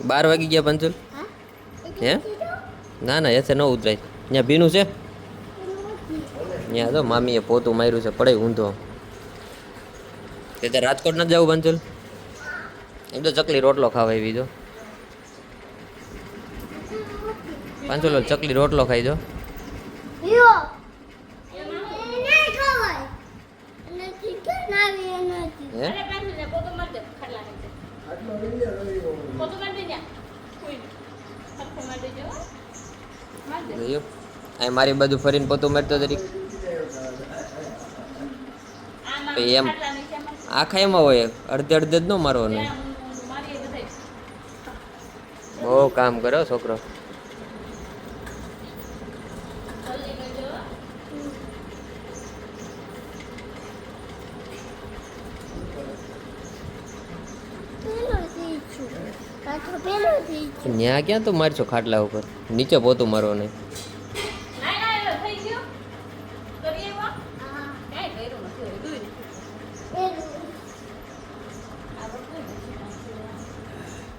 12 વાગી ગયા પંચુલ હે ના ના એસે ન ઉતરાય ત્યાં ભીનું છે ત્યાં તો મામીએ પોતું માર્યું છે પડે ઊંધો તે રાજકોટ નથી જવું પંચુલ એમ તો ચકલી રોટલો ખાવા આવી જો પંચુલ ચકલી રોટલો ખાઈ જો મારી બધું ફરીને પોતું મારતો તરીક એમ આખા એમાં હોય અડધે અડધે જ ન મારવાનું બહુ કામ કરો છોકરો ત્યાં ક્યાં તો મારશો ખાટલા ઉપર નીચે પોતું મારો નહીં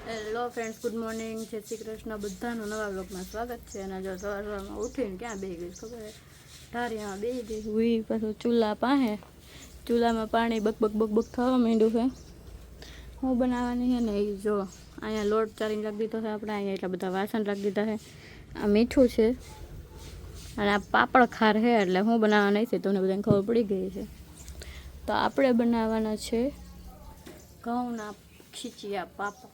હેલો ફ્રેન્ડ્સ, ગુડ મોર્નિંગ, જય શ્રી કૃષ્ણ. બધાનું નવા બ્લોગમાં સ્વાગત છે. અને જો સવારમાં ઉઠીને ક્યાં બેસી ગઈ ખબર છે? ઢારિયામાં બેસી ગઈ હુઈ. પાછું ચૂલા પાસે ચૂલામાં પાણી બક થવા માંડ્યું છે. હું બનાવવાની છે ને એ જો અહીંયા લોટ ચારીને રાખી દીધો છે આપણે. અહીંયા એટલા બધા વાસણ રાખી દીધા છે. આ મીઠું છે અને આ પાપડ ખાર છે એટલે હું બનાવવા નહીં છે તમને બધાને ખબર પડી ગઈ છે. તો આપણે બનાવવાના છે ઘઉંના ખીચિયા પાપડ.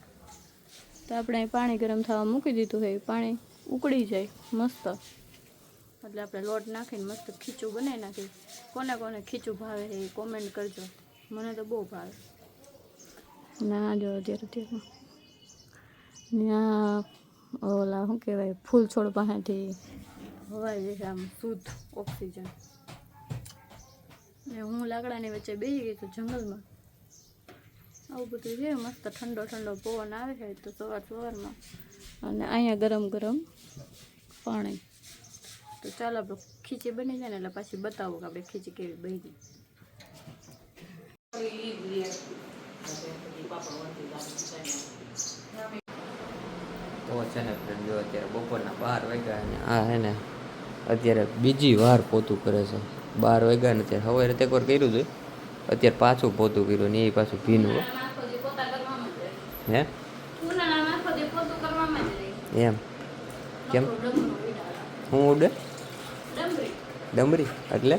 તો આપણે પાણી ગરમ થવા મૂકી દીધું છે. પાણી ઉકળી જાય મસ્ત એટલે આપણે લોટ નાખીને મસ્ત ખીચું બનાવી નાખી. કોને કોને ખીચું ભાવે છે એ કોમેન્ટ કરજો. મને તો બહુ ભાવે. ના જો અત્યારે ત્યાં ઓલા શું કહેવાય ફૂલ છોડ પાસેથી હવાઈ જશે આમ શુદ્ધ ઓક્સિજન. હું લાકડાની વચ્ચે બેસી ગઈ તો જંગલમાં આવું બધું છે મસ્ત ઠંડો પવન આવે છે તો સવારમાં. અને અહીંયા ગરમ પાણી. તો ચાલો આપણે ખીચી બની જાય ને એટલે પાછી બતાવું કે આપણે ખીચી કેવી બની. તો છે ને ફ્રેન્ડ જો અત્યારે બપોરના 12 વાગ્યા અને આ હે ને અત્યારે બીજી વાર પોતું કરે છે. 12 વાગ્યા ને અત્યારે સવારે એક વાર કર્યું હતું અત્યારે પાછું પોતું કર્યું ને એ પાછું ભીનું હે એમ કેમ હું ઉડે ડમરી એટલે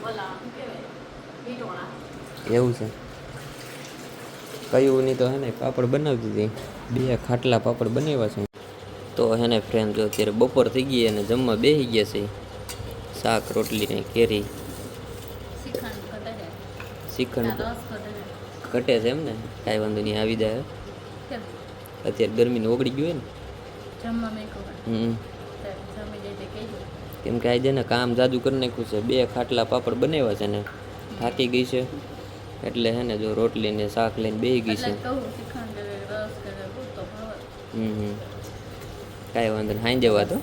એવું છે કયું નહીં તો હે ને પાપડ બનાવતી હતી 2 ખાટલા પાપડ બનાવ્યા છે. તો હે ને ફ્રેન્ડ જો અત્યારે બપોર થઈ ગઈ અને જમવા બેસી ગયા છે. શાક રોટલી ને કેરી શ્રીખંડ ઘટે છે એમ ને કાંઈ વાંધો નહીં આવી જાય. અત્યારે ગરમીને ઓગળી ગયું હોય ને કેમ કે આજે ને કામ જાજુ કરી નાખ્યું છે. 2 ખાટલા પાપડ બનાવ્યા છે ને થાકી ગઈ છે એટલે હે ને જો રોટલી ને શાક લઈને બેસી ગઈ છે. કાંઈ વાંધો નહીં હાઈ જવા તો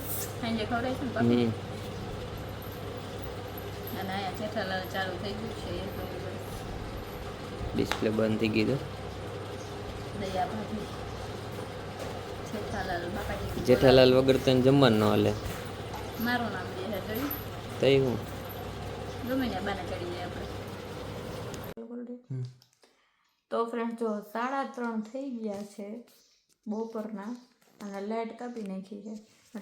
ડિસ્પ્લે બંધ થઈ ગઈ તો જેઠાલાલ વગર તને જમવાનું ન હાલે. મારું નામ તઈ હું તો ફ્રેન્ડ જો 3:30 થઈ ગયા છે બપોરના અને લાઇટ કાપી નાખી છે.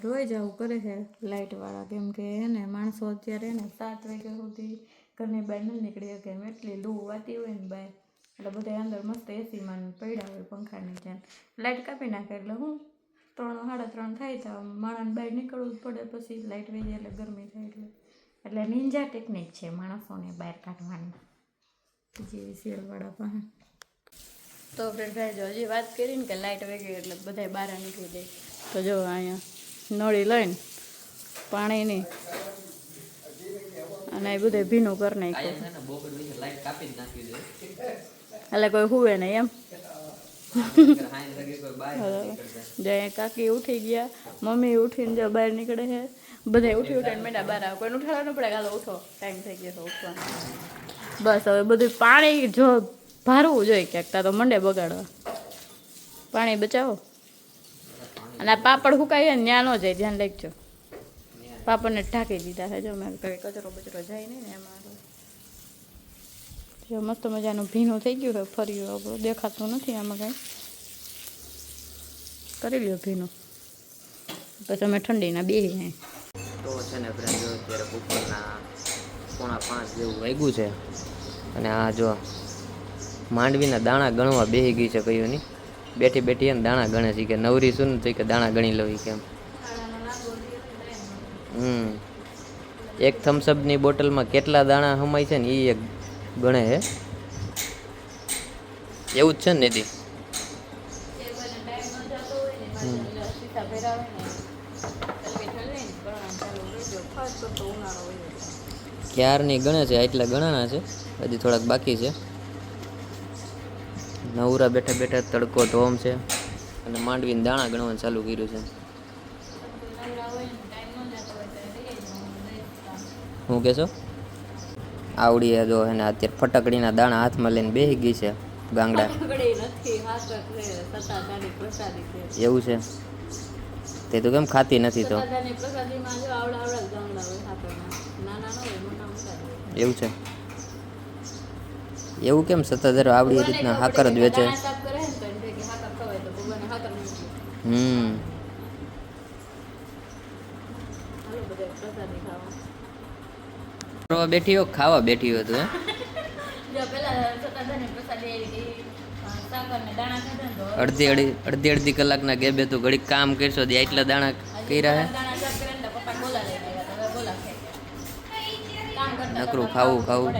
રોજ આવું કરે છે લાઇટવાળા કેમ કે હે ને માણસો અત્યારે ને 7 વાગ્યા સુધી ઘરની બહાર ન નીકળી શકે એમ એટલી લૂ વાતી હોય ને બહાર એટલે બધા અંદર મસ્ત એસીમાં પડ્યા હોય પંખાની જેમ. લાઇટ કાપી નાખે એટલે હું 3-3:30 થાય તો માણસને બહાર નીકળવું જ પડે. પછી લાઇટ વહી જાય એટલે ગરમી થાય એટલે નિંજા ટેકનિક છે માણસોને બહાર કાઢવાની જેવી સિરિયલવાળા પાસે. તો ફ્રેન્ડ ભાઈ જો હજી વાત કરીને કે લાઇટ વહી ગઈ એટલે બધા બહાર નીકળી જાય. તો જો અહીંયા નળી લઈને પાણીની અને એ બધું ભીનું કરી નાખ્યું એટલે કોઈ હુવે નહીં એમ. જે કાકી ઉઠી ગયા, મમ્મી ઉઠીને જો બહાર નીકળે છે, બધા ઉઠીને મેડા બહાર આવે. કોઈને ઉઠાડવા ન પડે, હાલો ઉઠો ટાઈમ થઈ ગયો ઉઠવાનો. બસ હવે બધું પાણી જો ભારવું જોઈએ ક્યાંક, તા તો મંડે બગાડવા. પાણી બચાવો. અને આ પાપડ સુકાઈએ ને ત્યાં ન જાય, ધ્યાન રાખજો. પાપડને ઢાંકી દીધા છે, જો મેં કંઈ કચરો બચરો જાય નહીં ને એમાં. જો મસ્ત મજાનું ભીનું થઈ ગયું છે, ફર્યું આપણું દેખાતું નથી આમાં કાંઈ. કરી લ્યો ભીનું, પછી અમે ઠંડીના બેહી. તો છે ને ફ્રેન્ડ, જો અત્યારે બપોરના 4:45 જેવું વાગ્યું છે, અને આ જો માંડવીના દાણા ગણવા બેસી ગઈ છે. કયું નહીં, બેઠી બેઠી એને દાણા ગણે છે કે નવરી શું નથી કે દાણા ગણી લઉં કેમ. એક થમ્સઅપની બોટલમાં કેટલા દાણા હમાય છે ને એ એક ગણે હે. એવું જ છે ને નિધિ? ક્યારની ગણે છે, એટલા ગણાના છે, હજી થોડાક બાકી છે. નવરા બેઠા બેઠા તડકો ધોમ છે અને માંડવીને દાણા ગણવાનું ચાલુ કર્યું છે. શું કહેશો? આવડી જો એને અત્યારે ફટકડીના દાણા હાથમાં લઈને બેસી ગઈ છે ગાંગડા. એવું છે? તે તો કેમ ખાતી નથી તો? એવું છે? એવું કેમ સત્તાધાર આવડી રીતના હાકર જ વેચે? બેઠી હો, ખાવા બેઠી હો તું? અડધી કલાકના ગેબે તું ઘડીક કામ કરશો, એટલા દાણા કર્યા હે. નકરું ખાવું ખાવું.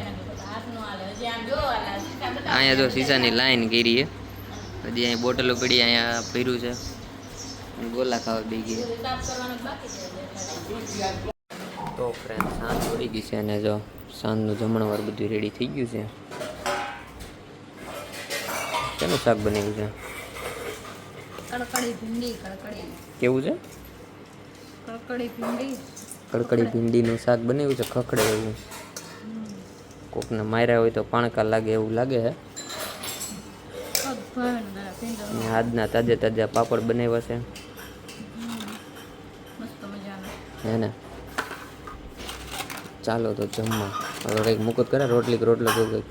અહીંયા જો શીશાની લાઈન કરી હે, હજી અહીંયા બોટલો પડી, અહીંયા ભર્યું છે, ગોલા ખાવા બે ગઈ. તો ફ્રેન્ડ, સાંજ પડી ગઈ છે અને જો સાંજનું જમણવાર બધું રેડી થઈ ગયું છે. શેનું શાક બન્યું છે? કેવું છે? કડકડી ભીંડીનું શાક બનાવ્યું છે, ખખડે એવું. કોકને માર્યા હોય તો પાણકા લાગે એવું લાગે છે. આજના તાજા પાપડ બનાવ્યા છે હે ને. ચાલો તો જમવા. હવે કંઈક મૂકો કરે, રોટલી રોટલો કેવું કંઈક,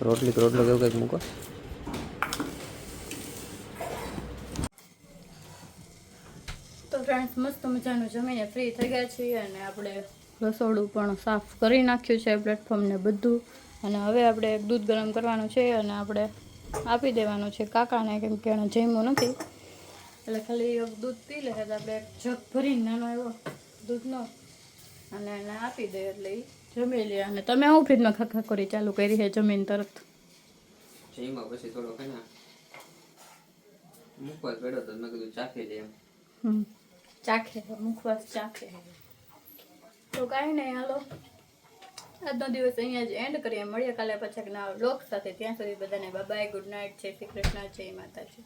રોટલી રોટલો કેવું કંઈક મૂકો. તો ફ્રેન્ડ્સ, મસ્ત મજાનું જમીને ફ્રી થઈ ગયા છીએ અને આપણે રસોડું પણ સાફ કરી નાખ્યું છે, પ્લેટફોર્મને બધું. અને હવે આપણે દૂધ ગરમ કરવાનું છે અને આપણે આપી દેવાનું છે કાકાને, કેમ કે એને જમ્યું નથી એટલે ખાલી દૂધ પી લે. તો આપણે જગ ભરીને નાનો એવો દૂધનો અને એને આપી દે એટલે એ જમી લે. અને તમે હું ફ્રીજમાં ખખા કરી ચાલુ કરી છે જમીન તરત? જમ્યા પછી થોડો મૂકવા પડ્યો તો મેં કીધું ચાખી લે એમ. ચાખે મુખવાસ ચાખે. તો કાંઈ નહીં, હાલો આજનો દિવસ અહીંયા જ એન્ડ કરીએ. મળીએ કાલે પછી નવા વ્લોગ સાથે. ત્યાં સુધી બધાને બાય બાય, ગુડ નાઇટ, જય શ્રી કૃષ્ણ, જય માતાજી.